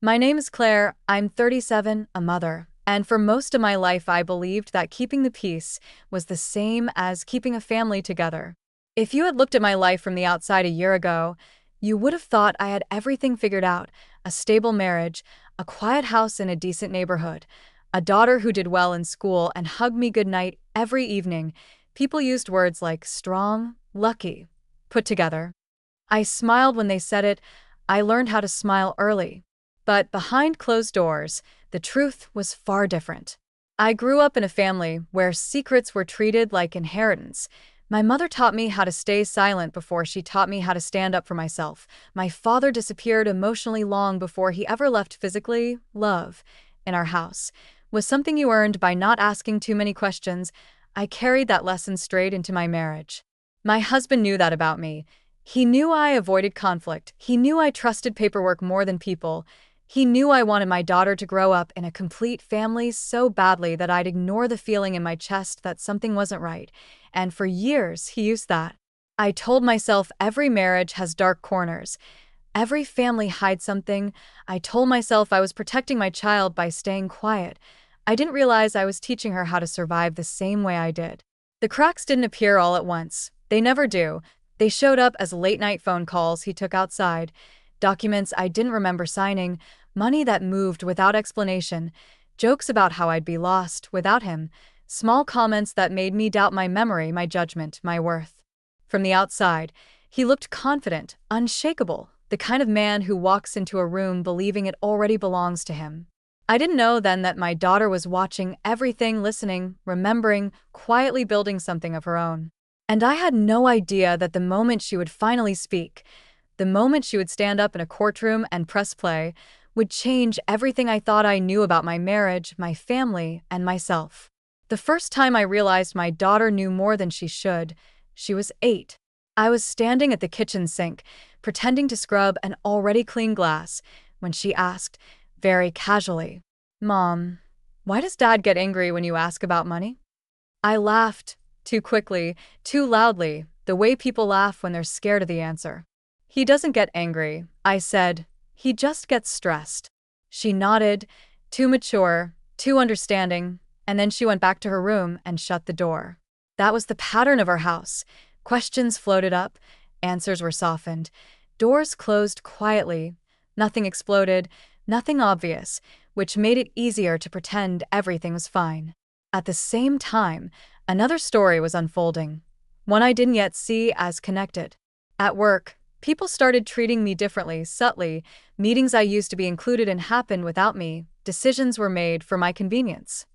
My name is Claire, I'm 37, a mother, and for most of my life I believed that keeping the peace was the same as keeping a family together. If you had looked at my life from the outside a year ago, you would have thought I had everything figured out: a stable marriage, a quiet house in a decent neighborhood, a daughter who did well in school and hugged me goodnight every evening. People used words like strong, lucky, put together. I smiled when they said it. I learned how to smile early. But behind closed doors, the truth was far different. I grew up in a family where secrets were treated like inheritance. My mother taught me how to stay silent before she taught me how to stand up for myself. My father disappeared emotionally long before he ever left physically. Love, in our house, was something you earned by not asking too many questions. I carried that lesson straight into my marriage. My husband knew that about me. He knew I avoided conflict. He knew I trusted paperwork more than people. He knew I wanted my daughter to grow up in a complete family so badly that I'd ignore the feeling in my chest that something wasn't right. And for years, he used that. I told myself every marriage has dark corners. Every family hides something. I told myself I was protecting my child by staying quiet. I didn't realize I was teaching her how to survive the same way I did. The cracks didn't appear all at once. They never do. They showed up as late-night phone calls he took outside, documents I didn't remember signing, money that moved without explanation, jokes about how I'd be lost without him, small comments that made me doubt my memory, my judgment, my worth. From the outside, he looked confident, unshakable, the kind of man who walks into a room believing it already belongs to him. I didn't know then that my daughter was watching everything, listening, remembering, quietly building something of her own. And I had no idea that the moment she would finally speak, the moment she would stand up in a courtroom and press play, would change everything I thought I knew about my marriage, my family, and myself. The first time I realized my daughter knew more than she should, she was 8. I was standing at the kitchen sink, pretending to scrub an already clean glass, when she asked, very casually, "Mom, why does Dad get angry when you ask about money?" I laughed, too quickly, too loudly, the way people laugh when they're scared of the answer. "He doesn't get angry," I said. "He just gets stressed." She nodded, too mature, too understanding, and then she went back to her room and shut the door. That was the pattern of our house. Questions floated up, answers were softened, doors closed quietly, nothing exploded, nothing obvious, which made it easier to pretend everything was fine. At the same time, another story was unfolding, one I didn't yet see as connected. At work, people started treating me differently, subtly. Meetings I used to be included in happened without me. Decisions were made for my convenience.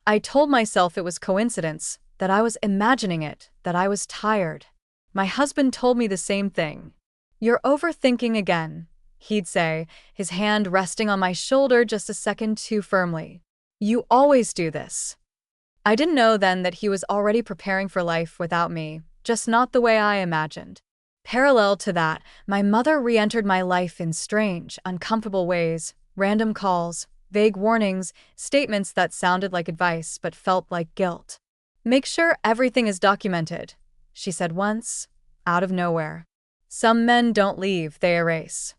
I told myself it was coincidence, that I was imagining it, that I was tired. My husband told me the same thing. "You're overthinking again," he'd say, his hand resting on my shoulder just a second too firmly. "You always do this." I didn't know then that he was already preparing for life without me, just not the way I imagined. Parallel to that, my mother re-entered my life in strange, uncomfortable ways: random calls, vague warnings, statements that sounded like advice but felt like guilt. "Make sure everything is documented," she said once, out of nowhere. "Some men don't leave, they erase."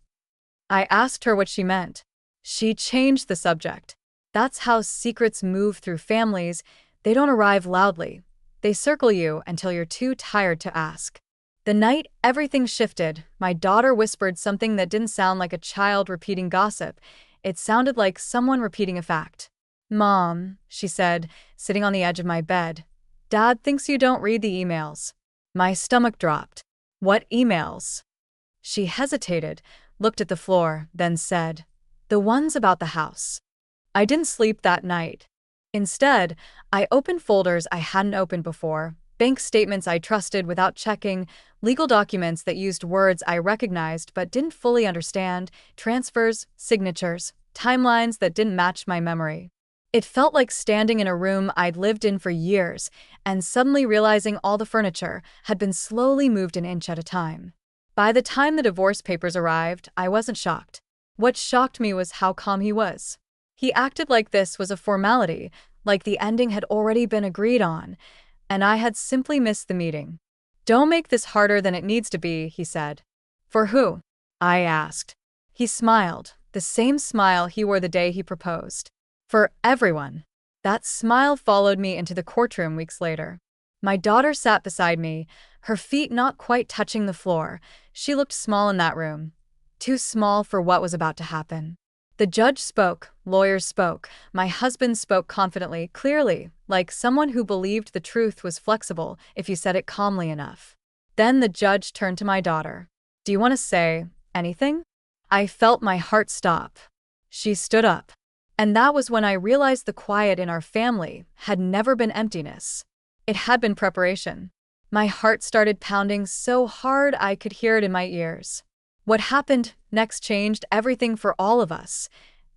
I asked her what she meant. She changed the subject. "That's how secrets move through families. They don't arrive loudly. They circle you until you're too tired to ask." The night everything shifted, my daughter whispered something that didn't sound like a child repeating gossip. It sounded like someone repeating a fact. "Mom," she said, sitting on the edge of my bed, "Dad thinks you don't read the emails." My stomach dropped. "What emails?" She hesitated, looked at the floor, then said, "The ones about the house." I didn't sleep that night. Instead, I opened folders I hadn't opened before, bank statements I trusted without checking, legal documents that used words I recognized but didn't fully understand, transfers, signatures, timelines that didn't match my memory. It felt like standing in a room I'd lived in for years and suddenly realizing all the furniture had been slowly moved an inch at a time. By the time the divorce papers arrived, I wasn't shocked. What shocked me was how calm he was. He acted like this was a formality, like the ending had already been agreed on, and I had simply missed the meeting. "Don't make this harder than it needs to be," he said. "For who?" I asked. He smiled, the same smile he wore the day he proposed. For everyone. That smile followed me into the courtroom weeks later. My daughter sat beside me, her feet not quite touching the floor. She looked small in that room. Too small for what was about to happen. The judge spoke, lawyers spoke, my husband spoke confidently, clearly, like someone who believed the truth was flexible if you said it calmly enough. Then the judge turned to my daughter. Do you want to say anything? I felt my heart stop. She stood up. And that was when I realized the quiet in our family had never been emptiness. It had been preparation. My heart started pounding so hard I could hear it in my ears. What happened next changed everything for all of us,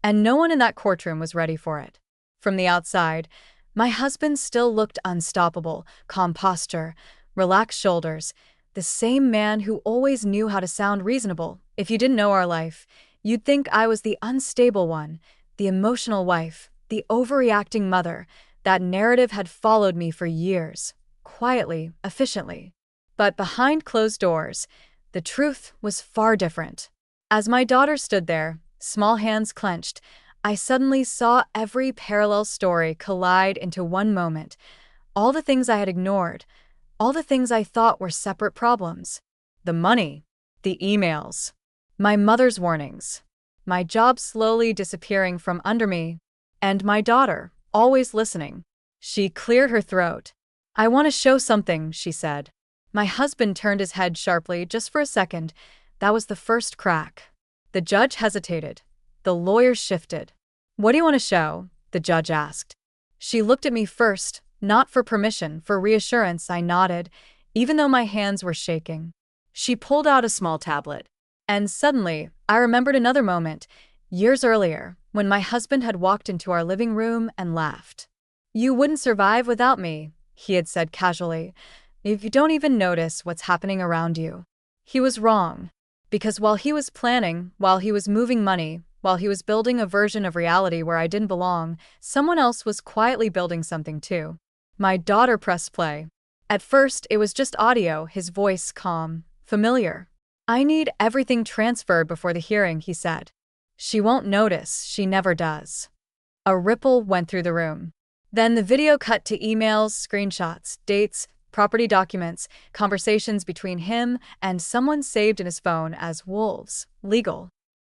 and no one in that courtroom was ready for it. From the outside, my husband still looked unstoppable, calm posture, relaxed shoulders, the same man who always knew how to sound reasonable. If you didn't know our life, you'd think I was the unstable one, the emotional wife, the overreacting mother. That narrative had followed me for years, quietly, efficiently. But behind closed doors, the truth was far different. As my daughter stood there, small hands clenched, I suddenly saw every parallel story collide into one moment. All the things I had ignored, all the things I thought were separate problems. The money, the emails, my mother's warnings, my job slowly disappearing from under me, and my daughter, always listening. She cleared her throat. I want to show something, she said. My husband turned his head sharply just for a second. That was the first crack. The judge hesitated. The lawyers shifted. What do you want to show? The judge asked. She looked at me first, not for permission, for reassurance. I nodded, even though my hands were shaking. She pulled out a small tablet. And suddenly, I remembered another moment, years earlier, when my husband had walked into our living room and laughed. You wouldn't survive without me, he had said casually, if you don't even notice what's happening around you. He was wrong. Because while he was planning, while he was moving money, while he was building a version of reality where I didn't belong, someone else was quietly building something too. My daughter pressed play. At first, it was just audio, his voice calm, familiar. I need everything transferred before the hearing, he said. She won't notice, she never does. A ripple went through the room. Then the video cut to emails, screenshots, dates, property documents, conversations between him and someone saved in his phone as Wolves. Legal.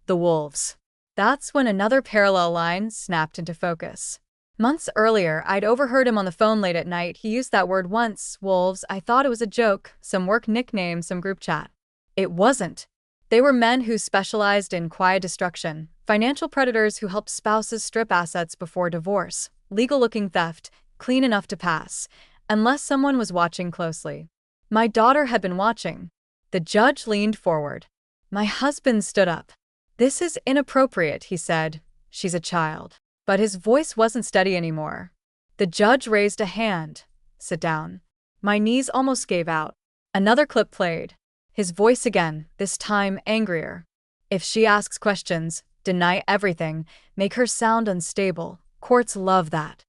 The Wolves. That's when another parallel line snapped into focus. Months earlier, I'd overheard him on the phone late at night. He used that word once, wolves. I thought it was a joke, some work nickname, some group chat. It wasn't. They were men who specialized in quiet destruction, financial predators who helped spouses strip assets before divorce, legal-looking theft, clean enough to pass, unless someone was watching closely. My daughter had been watching. The judge leaned forward. My husband stood up. This is inappropriate, he said. She's a child. But his voice wasn't steady anymore. The judge raised a hand. Sit down. My knees almost gave out. Another clip played. His voice again, this time angrier. If she asks questions, deny everything, make her sound unstable. Courts love that.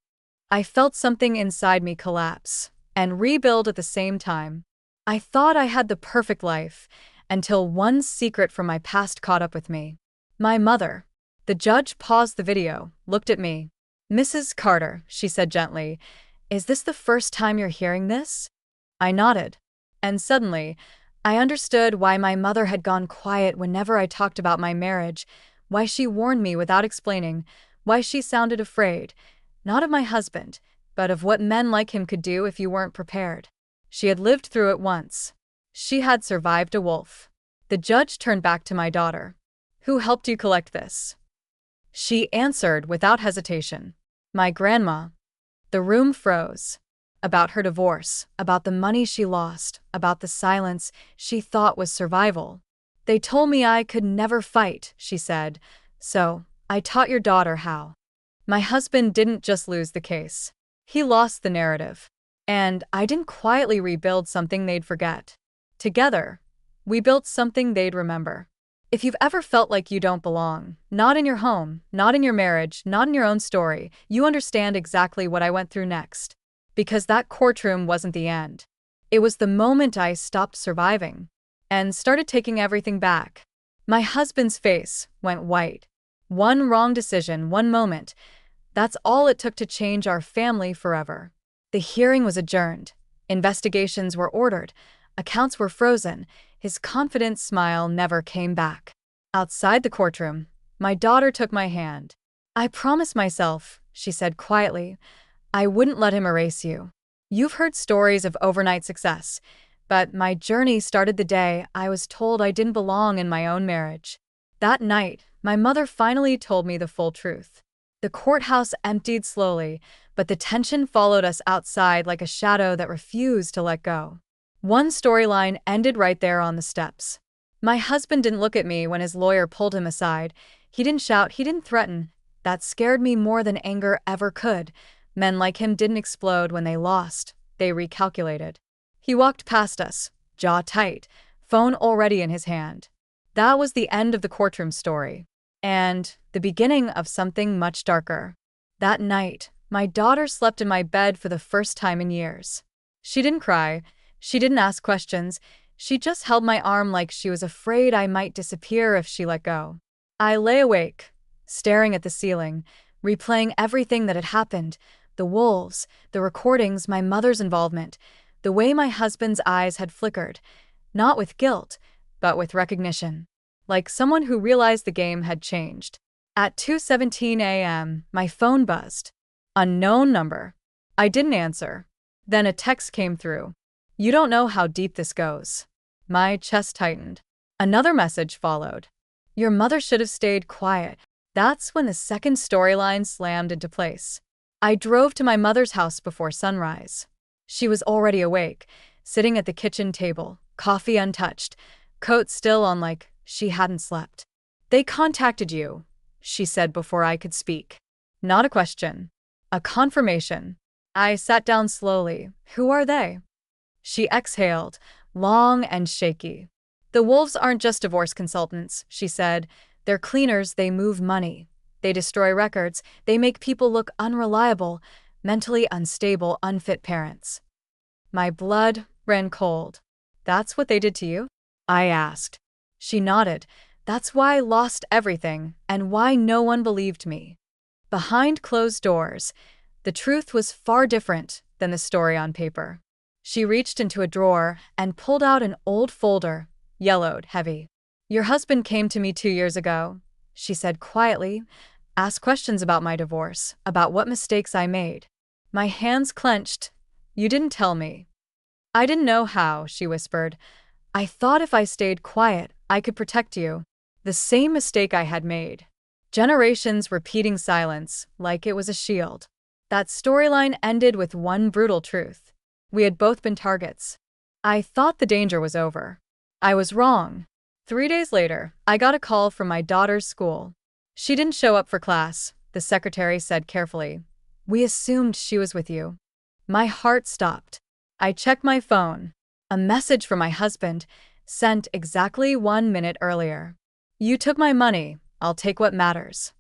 I felt something inside me collapse and rebuild at the same time. I thought I had the perfect life until one secret from my past caught up with me. My mother. The judge paused the video, looked at me. Mrs. Carter, she said gently, is this the first time you're hearing this? I nodded. And suddenly, I understood why my mother had gone quiet whenever I talked about my marriage, why she warned me without explaining, why she sounded afraid, not of my husband, but of what men like him could do if you weren't prepared. She had lived through it once. She had survived a wolf. The judge turned back to my daughter. Who helped you collect this? She answered without hesitation. My grandma. The room froze. About her divorce, about the money she lost, about the silence she thought was survival. They told me I could never fight, she said, so I taught your daughter how. My husband didn't just lose the case. He lost the narrative. And I didn't quietly rebuild something they'd forget. Together, we built something they'd remember. If you've ever felt like you don't belong, not in your home, not in your marriage, not in your own story, you understand exactly what I went through next. Because that courtroom wasn't the end. It was the moment I stopped surviving and started taking everything back. My husband's face went white. One wrong decision, one moment. That's all it took to change our family forever. The hearing was adjourned. Investigations were ordered. Accounts were frozen. His confident smile never came back. Outside the courtroom, my daughter took my hand. "I promised myself," she said quietly, "I wouldn't let him erase you. You've heard stories of overnight success, but my journey started the day I was told I didn't belong in my own marriage." That night, my mother finally told me the full truth. The courthouse emptied slowly, but the tension followed us outside like a shadow that refused to let go. One storyline ended right there on the steps. My husband didn't look at me when his lawyer pulled him aside. He didn't shout, he didn't threaten. That scared me more than anger ever could. Men like him didn't explode when they lost. They recalculated. He walked past us, jaw tight, phone already in his hand. That was the end of the courtroom story. And the beginning of something much darker. That night, my daughter slept in my bed for the first time in years. She didn't cry. She didn't ask questions. She just held my arm like she was afraid I might disappear if she let go. I lay awake, staring at the ceiling, replaying everything that had happened. The wolves, the recordings, my mother's involvement, the way my husband's eyes had flickered, not with guilt, but with recognition. Like someone who realized the game had changed. At 2:17 a.m., my phone buzzed. Unknown number. I didn't answer. Then a text came through. "You don't know how deep this goes." My chest tightened. Another message followed. "Your mother should have stayed quiet." That's when the second storyline slammed into place. I drove to my mother's house before sunrise. She was already awake, sitting at the kitchen table, coffee untouched, coat still on like she hadn't slept. "They contacted you," she said before I could speak. Not a question. A confirmation. I sat down slowly. "Who are they?" She exhaled, long and shaky. "The wolves aren't just divorce consultants," she said. "They're cleaners, they move money. They destroy records, they make people look unreliable, mentally unstable, unfit parents." My blood ran cold. "That's what they did to you?" I asked. She nodded. "That's why I lost everything, and why no one believed me." Behind closed doors, the truth was far different than the story on paper. She reached into a drawer and pulled out an old folder, yellowed, heavy. "Your husband came to me 2 years ago," she said quietly, "asked questions about my divorce, about what mistakes I made." My hands clenched. "You didn't tell me." "I didn't know how," she whispered. "I thought if I stayed quiet, I could protect you." The same mistake I had made. Generations repeating silence, like it was a shield. That storyline ended with one brutal truth. We had both been targets. I thought the danger was over. I was wrong. 3 days later, I got a call from my daughter's school. "She didn't show up for class," the secretary said carefully. "We assumed she was with you." My heart stopped. I checked my phone. A message from my husband, sent exactly 1 minute earlier. "You took my money, I'll take what matters."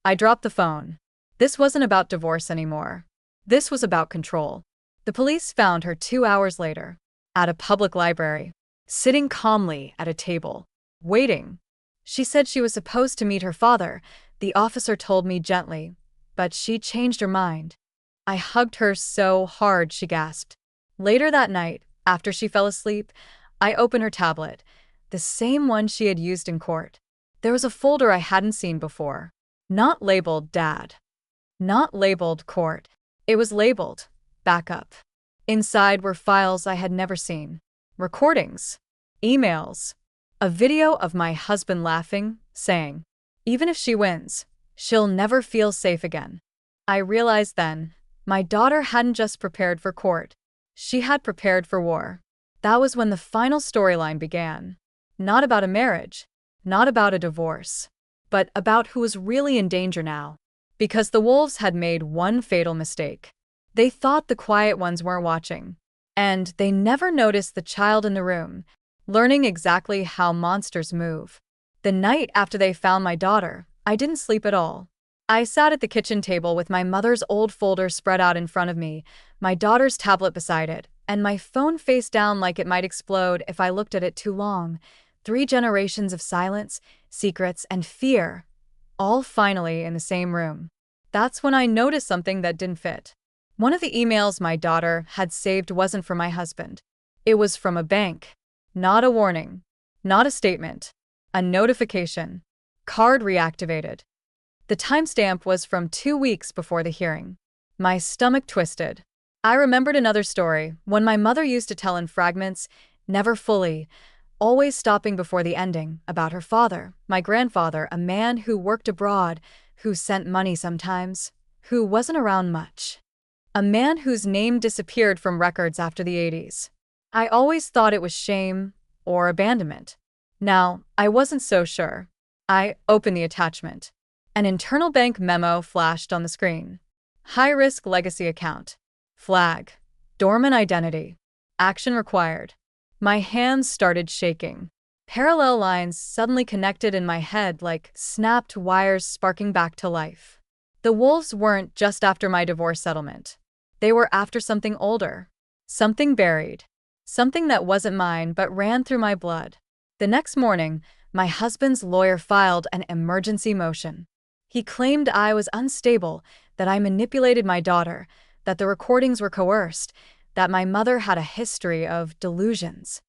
I dropped the phone. This wasn't about divorce anymore. This was about control. The police found her 2 hours later, at a public library, sitting calmly at a table, waiting. She said she was supposed to meet her father, the officer told me gently, but she changed her mind. I hugged her so hard she gasped. Later that night, after she fell asleep, I opened her tablet, the same one she had used in court. There was a folder I hadn't seen before. Not labeled Dad. Not labeled Court. It was labeled Backup. Inside were files I had never seen. Recordings. Emails. A video of my husband laughing, saying, "Even if she wins, she'll never feel safe again." I realized then, my daughter hadn't just prepared for court. She had prepared for war. That was when the final storyline began. Not about a marriage, not about a divorce, but about who was really in danger now. Because the wolves had made one fatal mistake. They thought the quiet ones weren't watching. And they never noticed the child in the room, learning exactly how monsters move. The night after they found my daughter, I didn't sleep at all. I sat at the kitchen table with my mother's old folder spread out in front of me, my daughter's tablet beside it, and my phone face down like it might explode if I looked at it too long. 3 generations of silence, secrets, and fear. all finally in the same room. That's when I noticed something that didn't fit. One of the emails my daughter had saved wasn't from my husband. It was from a bank. Not a warning. Not a statement. A notification. Card reactivated. The timestamp was from 2 weeks before the hearing. My stomach twisted. I remembered another story, one my mother used to tell in fragments, never fully, always stopping before the ending, about her father, my grandfather, a man who worked abroad, who sent money sometimes, who wasn't around much. A man whose name disappeared from records after the 80s. I always thought it was shame or abandonment. Now, I wasn't so sure. I opened the attachment. An internal bank memo flashed on the screen. High-risk legacy account. Flag. Dormant identity. Action required. My hands started shaking. Parallel lines suddenly connected in my head like snapped wires sparking back to life. The wolves weren't just after my divorce settlement. They were after something older. Something buried. Something that wasn't mine but ran through my blood. The next morning, my husband's lawyer filed an emergency motion. He claimed I was unstable, that I manipulated my daughter, that the recordings were coerced, that my mother had a history of delusions,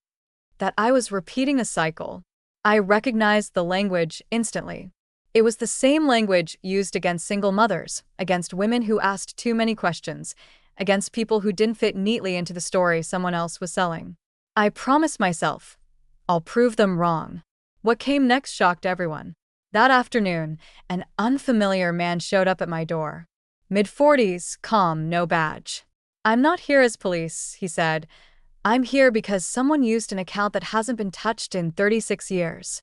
that I was repeating a cycle. I recognized the language instantly. It was the same language used against single mothers, against women who asked too many questions, against people who didn't fit neatly into the story someone else was selling. I promised myself, I'll prove them wrong. What came next shocked everyone. That afternoon, an unfamiliar man showed up at my door. Mid-40s, calm, no badge. "I'm not here as police," he said. "I'm here because someone used an account that hasn't been touched in 36 years.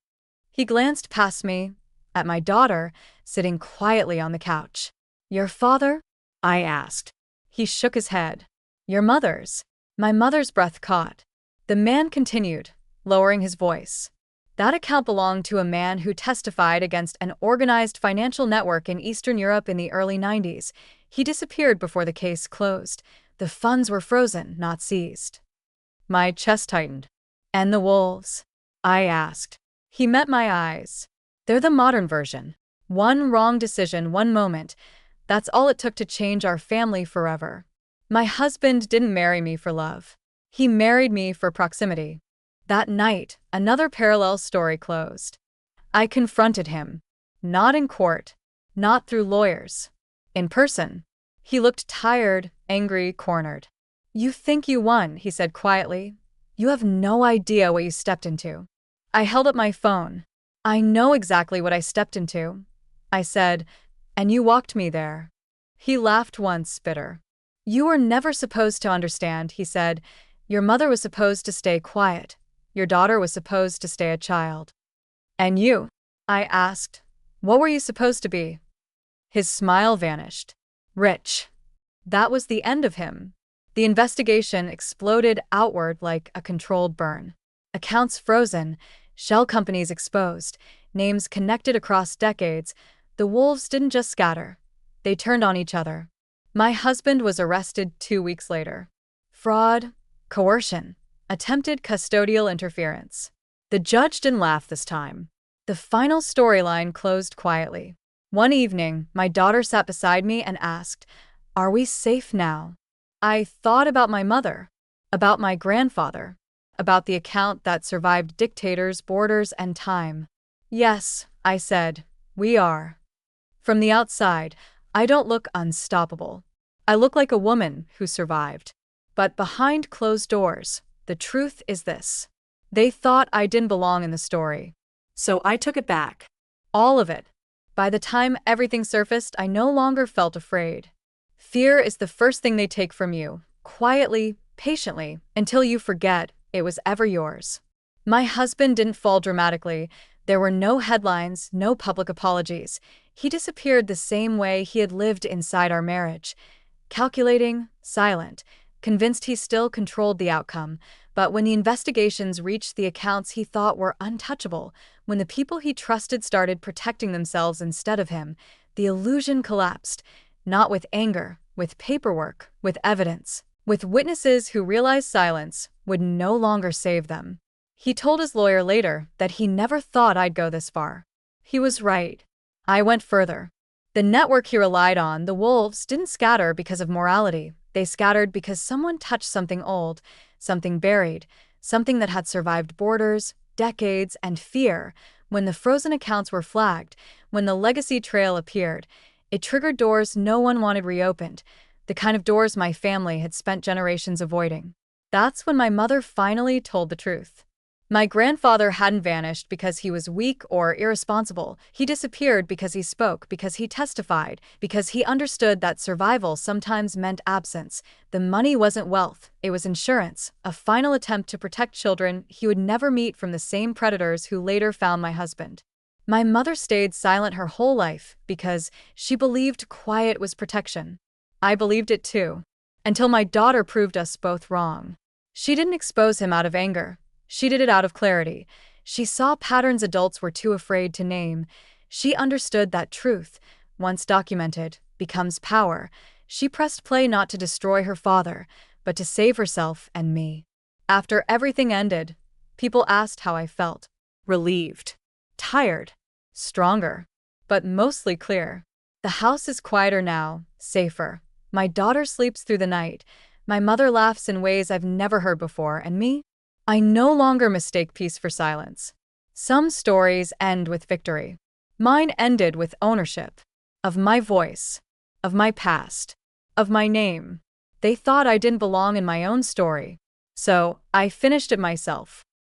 He glanced past me, at my daughter, sitting quietly on the couch. "Your father?" I asked. He shook his head. "Your mother's." My mother's breath caught. The man continued, lowering his voice. "That account belonged to a man who testified against an organized financial network in Eastern Europe in the early 90s. He disappeared before the case closed. The funds were frozen, not seized." My chest tightened. "And the wolves?" I asked. He met my eyes. "They're the modern version. One wrong decision, one moment. That's all it took to change our family forever. My husband didn't marry me for love. He married me for proximity." That night, another parallel story closed. I confronted him. Not in court. Not through lawyers. In person. He looked tired, angry, cornered. "You think you won," he said quietly. "You have no idea what you stepped into." I held up my phone. "I know exactly what I stepped into," I said, "and you walked me there." He laughed once, bitter. "You were never supposed to understand," he said. "Your mother was supposed to stay quiet. Your daughter was supposed to stay a child." "And you?" I asked. "What were you supposed to be?" His smile vanished. Rich. That was the end of him. The investigation exploded outward like a controlled burn. Accounts frozen, shell companies exposed, names connected across decades. The wolves didn't just scatter. They turned on each other. My husband was arrested 2 weeks later. Fraud, coercion, attempted custodial interference. The judge didn't laugh this time. The final storyline closed quietly. One evening, my daughter sat beside me and asked, "Are we safe now?" I thought about my mother, about my grandfather, about the account that survived dictators, borders, and time. "Yes," I said, "we are." From the outside, I don't look unstoppable. I look like a woman who survived. But behind closed doors, the truth is this. They thought I didn't belong in the story. So I took it back. All of it. By the time everything surfaced, I no longer felt afraid. Fear is the first thing they take from you, quietly, patiently, until you forget it was ever yours. My husband didn't fall dramatically. There were no headlines, no public apologies. He disappeared the same way he had lived inside our marriage. Calculating, silent, convinced he still controlled the outcome. But when the investigations reached the accounts he thought were untouchable, when the people he trusted started protecting themselves instead of him, the illusion collapsed. Not with anger, with paperwork, with evidence, with witnesses who realized silence would no longer save them. He told his lawyer later that he never thought I'd go this far. He was right. I went further. The network he relied on, the wolves, didn't scatter because of morality. They scattered because someone touched something old, something buried, something that had survived borders, decades, and fear. When the frozen accounts were flagged, when the legacy trail appeared, it triggered doors no one wanted reopened, the kind of doors my family had spent generations avoiding. That's when my mother finally told the truth. My grandfather hadn't vanished because he was weak or irresponsible. He disappeared because he spoke, because he testified, because he understood that survival sometimes meant absence. The money wasn't wealth, it was insurance, a final attempt to protect children he would never meet from the same predators who later found my husband. My mother stayed silent her whole life because she believed quiet was protection. I believed it too, until my daughter proved us both wrong. She didn't expose him out of anger. She did it out of clarity. She saw patterns adults were too afraid to name. She understood that truth, once documented, becomes power. She pressed play not to destroy her father, but to save herself and me. After everything ended, people asked how I felt. Relieved. Tired. Stronger. But mostly clear. The house is quieter now, safer. My daughter sleeps through the night. My mother laughs in ways I've never heard before, and me? I no longer mistake peace for silence. Some stories end with victory. Mine ended with ownership. Of my voice. Of my past. Of my name. They thought I didn't belong in my own story. So, I finished it myself.